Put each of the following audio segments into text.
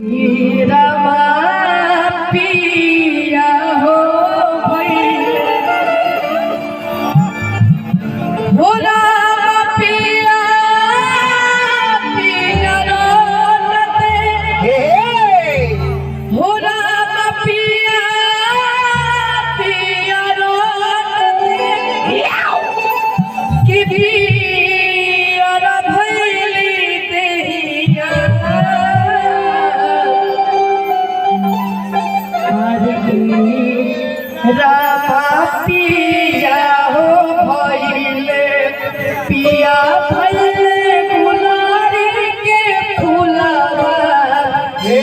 हीरावा पिया हो भइले हो रामा पिया पिया रोते हो रामा पिया पिया रोते कि पिया भइली देहिया रामा पिया हो भइले पिया भइले गुलारी के फूलवा हे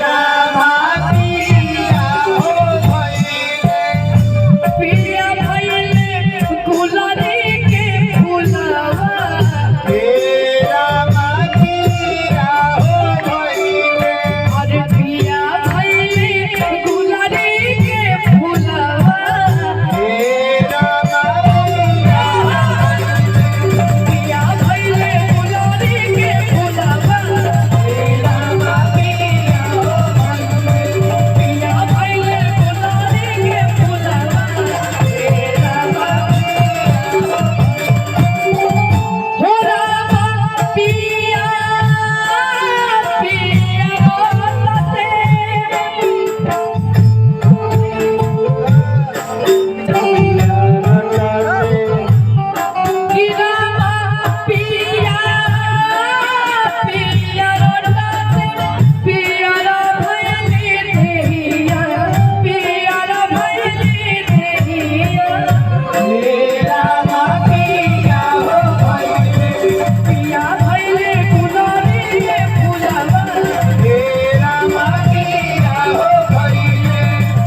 रामा पिया हो भइले पिया भइले गुलारी के फूलवा हे रामा पिया हो भइले अरे पिया भइले गुलारी के फूलवा हे रामा पिया भइले गुलारी के फूलवा हे रामा पिया हो भइले पिया भइले गुलारी के फूलवा हे रामा हो रामा पिया पिया रोते कि रामा पिया पिया रोते पिया भइली देहिया पिया भइली देहिया हे रामा पिया हो भइले पिया भइले गुलारी के फूलवा हे रामा पिया हो भइले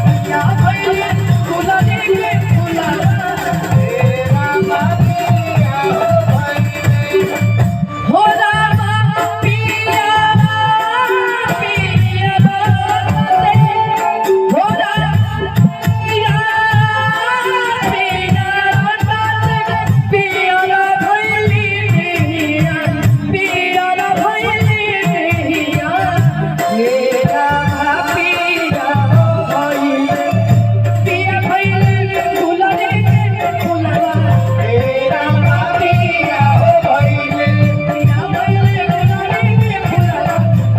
पिया भइले गुलारी के फूलवा हे रामा पिया हो भइले हो रामा पिया पिया रोते हो रामा पिया पिया रोते पिया भइली देहिया पिया भइली देहिया हे रामा पिया हो भइले पिया भइले गुलारी के फूलवा हे रामा पिया हो भइले पिया भइले गुलारी के फूलवा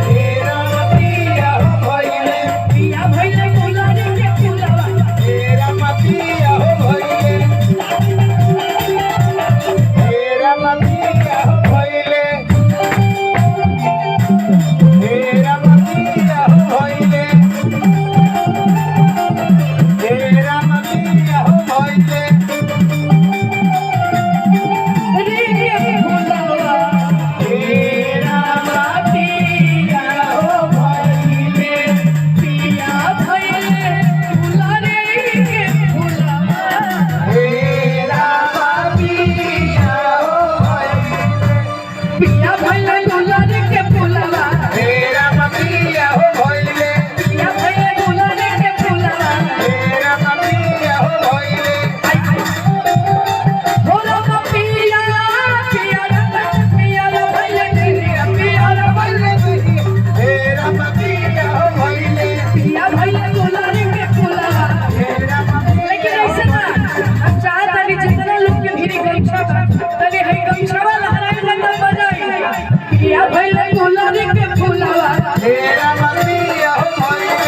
हे रामा पिया हो भइले पिया भइले गुलारी के फूलवा हे रामा पिया हो भइले हे रामा पिया हो भइले हे रामा पिया हो भइले हे रामा पिया हो भइले रे के फूलवा हे रामा पिया हो भइले पिया भइले गुलारी के फूलवा हे रामा पिया हो भइले पिया भइले गुलारी के फूलवा हे रामा पिया हो भइले पिया भइले गुलारी के फूलवा हे रामा पिया हो भइले हो रामा पिया पिया पिया भइले पिया भइले हे रामा पिया हो भइले पिया भइले गुलारी के फूलवा हे रामा लेकिन ऐसे ना हम चाहत हनी जितना लोग के भीरी गमछा तने है गमछावा लहराई लंडा बजाई पिया भइले गुलारी के फूलवा हे रामा पिया हो भइले